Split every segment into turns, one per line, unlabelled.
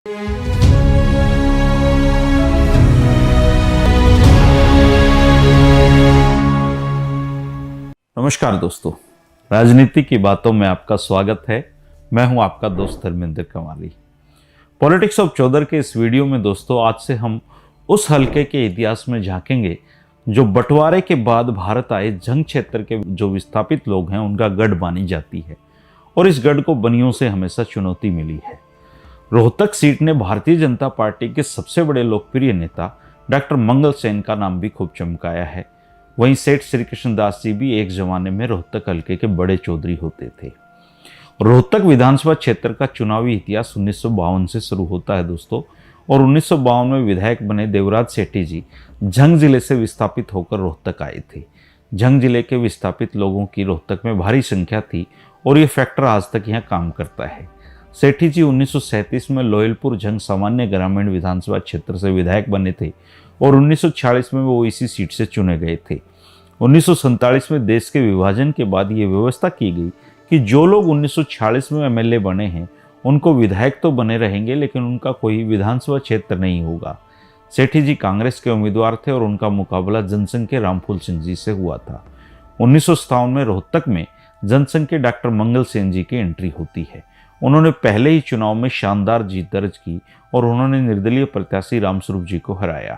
नमस्कार दोस्तों, राजनीति की बातों में आपका स्वागत है। मैं हूं आपका दोस्त धर्मेंद्र कंवाली। पॉलिटिक्स ऑफ चौधर के इस वीडियो में दोस्तों आज से हम उस हलके के इतिहास में झांकेंगे जो बंटवारे के बाद भारत आए जंग क्षेत्र के जो विस्थापित लोग हैं उनका गढ़ मानी जाती है और इस गढ़ को बनियों से हमेशा चुनौती मिली है। रोहतक सीट ने भारतीय जनता पार्टी के सबसे बड़े लोकप्रिय नेता डॉक्टर मंगल सेन का नाम भी खूब चमकाया है। वहीं सेठ श्री कृष्ण दास जी भी एक जमाने में रोहतक हल्के के बड़े चौधरी होते थे। रोहतक विधानसभा क्षेत्र का चुनावी इतिहास 1952 से शुरू होता है दोस्तों, और 1952 में विधायक बने देवराज सेठी जी झंग जिले से विस्थापित होकर रोहतक आए थे। झंग जिले के विस्थापित लोगों की रोहतक में भारी संख्या थी और ये फैक्टर आज तक यहाँ काम करता है। सेठी जी 1937 में लोयलपुर झंग सामान्य ग्रामीण विधानसभा क्षेत्र से विधायक बने थे और 1946 में वो इसी सीट से चुने गए थे। 1947 में देश के विभाजन के बाद ये व्यवस्था की गई कि जो लोग 1946 में एमएलए बने हैं उनको विधायक तो बने रहेंगे लेकिन उनका कोई विधानसभा क्षेत्र नहीं होगा। सेठी जी कांग्रेस के उम्मीदवार थे और उनका मुकाबला जनसंघ के रामफूल सिंह जी से हुआ था। 1957 में रोहतक में जनसंघ के डॉक्टर मंगल सेन जी की एंट्री होती है। उन्होंने पहले ही चुनाव में शानदार जीत दर्ज की और उन्होंने निर्दलीय प्रत्याशी रामस्वरूप जी को हराया।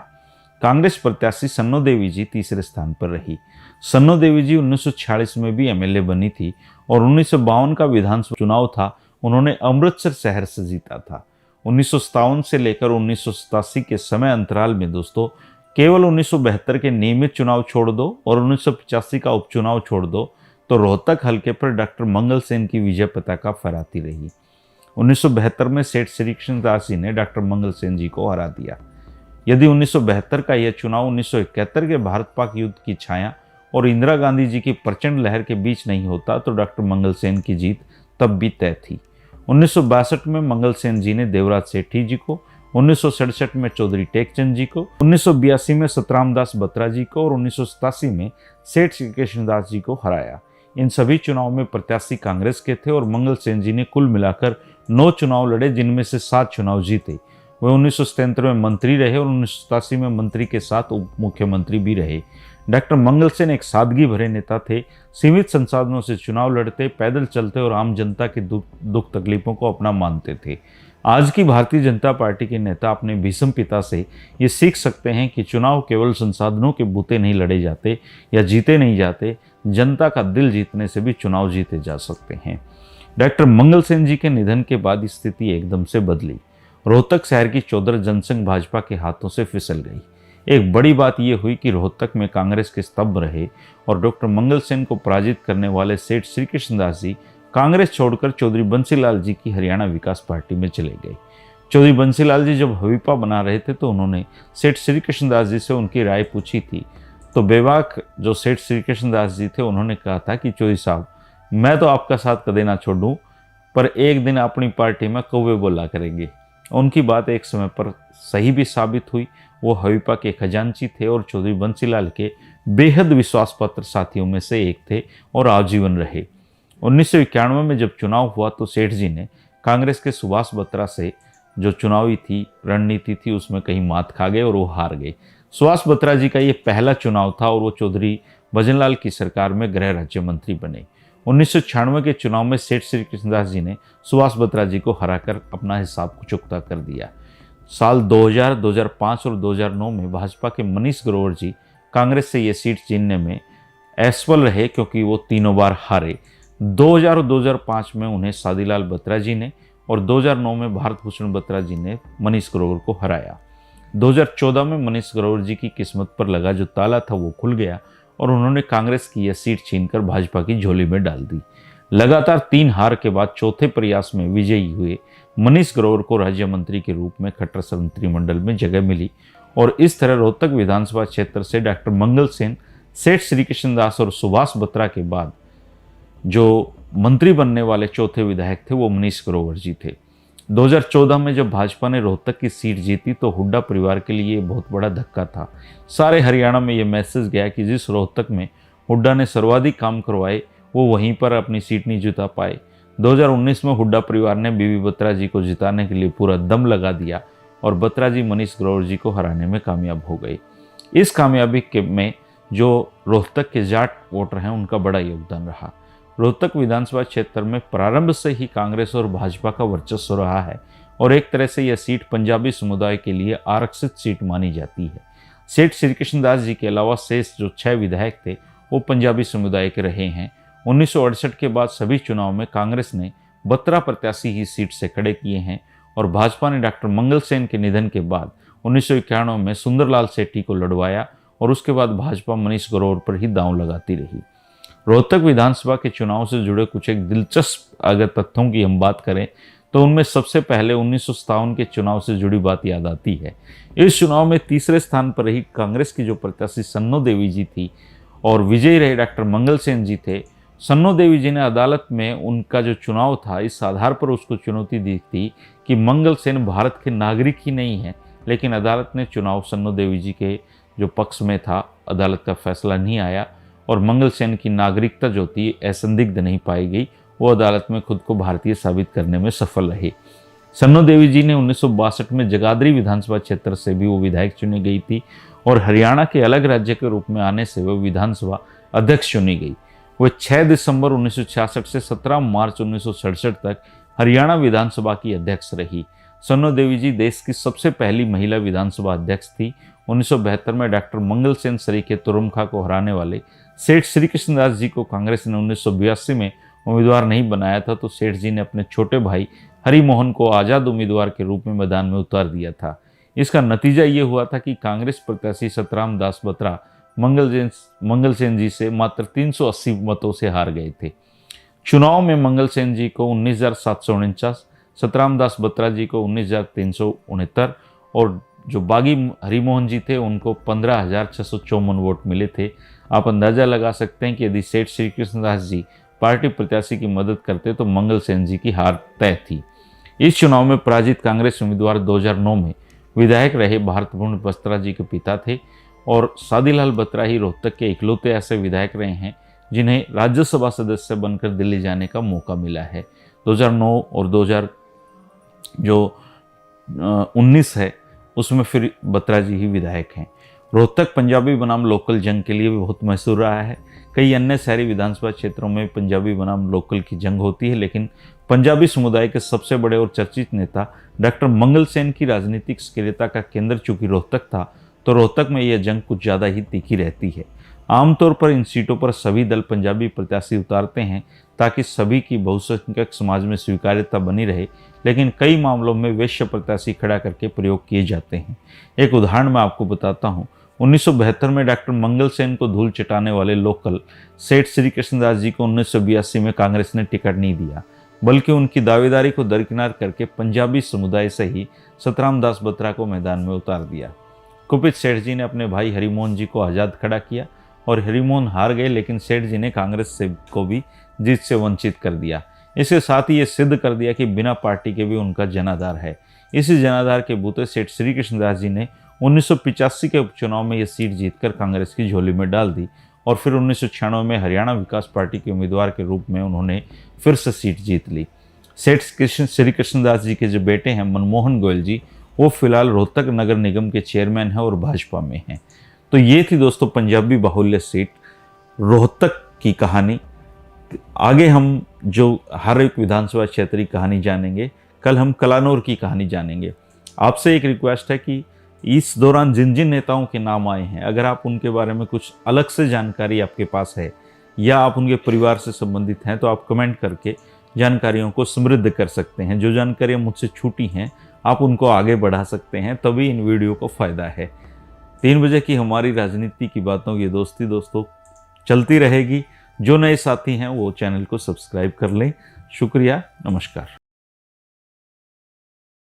कांग्रेस प्रत्याशी सन्नो देवी जी तीसरे स्थान पर रही। सन्नो देवी जी 1946 में भी एमएलए बनी थी और 1952 का विधानसभा चुनाव था, उन्होंने अमृतसर शहर से जीता था। 1957 से लेकर 1987 के समय अंतराल में दोस्तों केवल 1972 के नियमित चुनाव छोड़ दो और 1985 का उपचुनाव छोड़ दो तो रोहतक हल्के पर डॉक्टर मंगल सेन की विजय पताका फहराती रही। 1972 में सेठ श्री कृष्ण दास जी ने डॉक्टर मंगल सेन जी को हरा दिया। यदि 1972 का यह चुनाव 1971 के भारत पाक युद्ध की छाया और इंदिरा गांधी जी की प्रचंड लहर के बीच नहीं होता तो डॉक्टर मंगल सेन की जीत तब भी तय थी। 1962 में मंगल सेन जी ने देवराज सेठी जी को, 1967 में चौधरी टेकचंद जी को, 1982 में सतराम दास बत्रा जी को और 1987 में सेठ श्री कृष्ण दास जी को हराया। इन सभी चुनाव में प्रत्याशी कांग्रेस के थे और मंगल सेन जी ने कुल मिलाकर 9 चुनाव लड़े जिनमें से 7 चुनाव जीते। वे 1977 में मंत्री रहे और 1987 में मंत्री के साथ उप मुख्यमंत्री भी रहे। डॉक्टर मंगल सेन एक सादगी भरे नेता थे, सीमित संसाधनों से चुनाव लड़ते, पैदल चलते और आम जनता की दुख तकलीफों को अपना मानते थे। आज की भारतीय जनता पार्टी के नेता अपने भीष्म पिता से ये सीख सकते हैं कि चुनाव केवल संसाधनों के बूते नहीं लड़े जाते या जीते नहीं जाते, जनता का दिल जीतने से भी चुनाव जीते जा सकते हैं। डॉक्टर मंगल सेन जी के निधन के बाद स्थिति एकदम से बदली। रोहतक शहर की चौधर जनसंघ भाजपा के हाथों से फिसल गई। एक बड़ी बात यह हुई कि रोहतक में कांग्रेस के स्तंभ रहे और डॉक्टर मंगल सेन को पराजित करने वाले सेठ श्री कृष्ण दास जी कांग्रेस छोड़कर चौधरी बंसीलाल जी की हरियाणा विकास पार्टी में चले गए। चौधरी बंसीलाल जी जब हवीपा बना रहे थे तो उन्होंने सेठ श्री कृष्ण दास जी से उनकी राय पूछी थी। तो बेबाक जो सेठ श्री कृष्ण दास जी थे उन्होंने कहा था कि चौधरी साहब, मैं तो आपका साथ कदे ना छोड़ूं, पर एक दिन अपनी पार्टी में कौवे बोला करेंगे। उनकी बात एक समय पर सही भी साबित हुई। वो हवीपा के खजांची थे और चौधरी बंसीलाल के बेहद विश्वास पात्र साथियों में से एक थे और आजीवन रहे। 1991 में जब चुनाव हुआ तो सेठ जी ने कांग्रेस के सुभाष बत्रा से जो चुनावी थी रणनीति थी उसमें कहीं मात खा गए और वो हार गए। सुभाष बत्रा जी का ये पहला चुनाव था और वो चौधरी भजनलाल की सरकार में गृह राज्य मंत्री बने। 1996 के चुनाव में सेठ श्री कृष्णदास जी ने सुभाष बत्रा जी को हराकर अपना हिसाब चुकता कर दिया। साल 2000, 2005 और 2009 में भाजपा के मनीष ग्रोवर जी कांग्रेस से ये सीट जीतने में असफल रहे क्योंकि वो तीनों बार हारे। 2000 और 2005 में उन्हें सादीलाल बत्रा जी ने और 2009 में भारत भूषण बत्रा जी ने मनीष ग्रोवर को हराया। 2014 में मनीष ग्रोवर जी की किस्मत पर लगा जो ताला था वो खुल गया और उन्होंने कांग्रेस की यह सीट छीनकर भाजपा की झोली में डाल दी। लगातार 3 हार के बाद चौथे प्रयास में विजयी हुए मनीष ग्रोवर को राज्य मंत्री के रूप में खट्टर मंत्रिमंडल में जगह मिली और इस तरह रोहतक विधानसभा क्षेत्र से डॉक्टर मंगल सेन, सेठ श्री कृष्ण दास और सुभाष बत्रा के बाद जो मंत्री बनने वाले चौथे विधायक थे वो मनीष ग्रोवर जी थे। 2014 में जब भाजपा ने रोहतक की सीट जीती तो हुड्डा परिवार के लिए बहुत बड़ा धक्का था। सारे हरियाणा में ये मैसेज गया कि जिस रोहतक में हुड्डा ने सर्वाधिक काम करवाए वो वहीं पर अपनी सीट नहीं जिता पाए। 2019 में हुड्डा परिवार ने बीबी बत्रा जी को जिताने के लिए पूरा दम लगा दिया और बत्रा जी मनीष ग्रोवर जी को हराने में कामयाब हो गए। इस कामयाबी में जो रोहतक के जाट वोटर हैं उनका बड़ा योगदान रहा। रोहतक विधानसभा क्षेत्र में प्रारंभ से ही कांग्रेस और भाजपा का वर्चस्व रहा है और एक तरह से यह सीट पंजाबी समुदाय के लिए आरक्षित सीट मानी जाती है। सेठ श्री कृष्णदास जी के अलावा शेष जो 6 विधायक थे वो पंजाबी समुदाय के रहे हैं। 1968 के बाद सभी चुनाव में कांग्रेस ने बत्रा प्रत्याशी ही सीट से खड़े किए हैं और भाजपा ने डॉक्टर मंगल सेन के निधन के बाद 1991 में सुंदरलाल सेठी को लड़वाया और उसके बाद भाजपा मनीष ग्रोवर पर ही दांव लगाती रही। रोहतक विधानसभा के चुनाव से जुड़े कुछ एक दिलचस्प अगर तथ्यों की हम बात करें तो उनमें सबसे पहले 1957 के चुनाव से जुड़ी बात याद आती है। इस चुनाव में तीसरे स्थान पर रही कांग्रेस की जो प्रत्याशी सन्नो देवी जी थी और विजयी रहे डॉक्टर मंगल सेन जी थे। सन्नो देवी जी ने अदालत में उनका जो चुनाव था इस आधार पर उसको चुनौती दी थी कि मंगल सेन भारत के नागरिक ही नहीं है, लेकिन अदालत ने चुनाव सन्नो देवी जी के जो पक्ष में था, अदालत का फैसला नहीं आया और मंगल सेन की नागरिकता जो थी असंदिग्ध नहीं पाई गई। वो अदालत में खुद को भारतीय साबित करने में सफल रहे। सन्नो देवी जी ने 1962 में जगाधरी विधानसभा क्षेत्र से भी वो विधायक चुनी गई थी और हरियाणा के अलग राज्य के रूप में आने से वो विधानसभा अध्यक्ष चुनी गई। वे 6 दिसंबर 1966 से 17 मार्च 1967 तक हरियाणा विधानसभा की अध्यक्ष रही। सन्नो देवी जी देश की सबसे पहली महिला विधानसभा अध्यक्ष थी। 1972 में डॉक्टर मंगल सेन सरीखे तुरुमखा को हराने वाले सेठ श्री कृष्णदास जी को कांग्रेस ने 1982 में उम्मीदवार नहीं बनाया था, तो सेठ जी ने अपने छोटे भाई हरिमोहन को आज़ाद उम्मीदवार के रूप में मैदान में उतार दिया था। इसका नतीजा ये हुआ था कि कांग्रेस प्रत्याशी सतराम दास बत्रा मंगल सेन जी से मात्र 380 मतों से हार गए थे। चुनाव में मंगल सेन जी को 19,749, सतराम दास बत्रा जी को 19,369 और जो बागी हरिमोहन जी थे उनको 15,654 वोट मिले थे। आप अंदाजा लगा सकते हैं कि यदि सेठ श्री कृष्णदास जी पार्टी प्रत्याशी की मदद करते तो मंगल सेन जी की हार तय थी। इस चुनाव में पराजित कांग्रेस उम्मीदवार 2009 में विधायक रहे भारत भूषण बत्रा जी के पिता थे और सादीलाल बत्रा ही रोहतक के इकलौते ऐसे विधायक रहे हैं जिन्हें राज्यसभा सदस्य बनकर दिल्ली जाने का मौका मिला है। 2009 और 2019 है उसमें फिर बत्रा जी ही विधायक हैं। रोहतक पंजाबी बनाम लोकल जंग के लिए भी बहुत मशहूर रहा है। कई अन्य शहरी विधानसभा क्षेत्रों में पंजाबी बनाम लोकल की जंग होती है, लेकिन पंजाबी समुदाय के सबसे बड़े और चर्चित नेता डॉक्टर मंगल सेन की राजनीतिक सक्रियता का केंद्र चूंकि रोहतक था, तो रोहतक में यह जंग कुछ ज़्यादा ही तीखी रहती है। आमतौर पर इन सीटों पर सभी दल पंजाबी प्रत्याशी उतारते हैं ताकि सभी की बहुसंख्यक समाज में स्वीकार्यता बनी रहे, लेकिन कई मामलों में वैश्य प्रत्याशी खड़ा करके प्रयोग किए जाते हैं। एक उदाहरण मैं आपको बताता हूँ। 1972 में डॉक्टर मंगल सेन को धूल चटाने वाले लोकल सेठ श्री कृष्णदास जी को 1982 में कांग्रेस ने टिकट नहीं दिया, बल्कि उनकी दावेदारी को दरकिनार करके पंजाबी समुदाय से ही सतराम दास बत्रा को मैदान में उतार दिया। कुपित सेठ जी ने अपने भाई हरिमोहन जी को आज़ाद खड़ा किया और हरिमोहन हार गए, लेकिन सेठ जी ने कांग्रेस से को भी जीत से वंचित कर दिया। इसके साथ ही ये सिद्ध कर दिया कि बिना पार्टी के भी उनका जनाधार है। इसी जनाधार के बूते सेठ श्री कृष्णदास जी ने 1985 के उपचुनाव में यह सीट जीतकर कांग्रेस की झोली में डाल दी और फिर 1996 में हरियाणा विकास पार्टी के उम्मीदवार के रूप में उन्होंने फिर से सीट जीत ली। सेठ श्री कृष्णदास जी के जो बेटे हैं मनमोहन गोयल जी, वो फिलहाल रोहतक नगर निगम के चेयरमैन हैं और भाजपा में हैं। तो ये थी दोस्तों पंजाबी बाहुल्य सीट रोहतक की कहानी। आगे हम जो हर एक विधानसभा क्षेत्र की कहानी जानेंगे, कल हम कलानौर की कहानी जानेंगे। आपसे एक रिक्वेस्ट है कि इस दौरान जिन जिन नेताओं के नाम आए हैं, अगर आप उनके बारे में कुछ अलग से जानकारी आपके पास है या आप उनके परिवार से संबंधित हैं, तो आप कमेंट करके जानकारियों को समृद्ध कर सकते हैं। जो जानकारियाँ मुझसे छूटी हैं आप उनको आगे बढ़ा सकते हैं, तभी इन वीडियो को फ़ायदा है। 3 बजे की हमारी राजनीति की बातों की दोस्ती दोस्तों चलती रहेगी। जो नए साथी हैं वो चैनल को सब्सक्राइब कर लें। शुक्रिया, नमस्कार।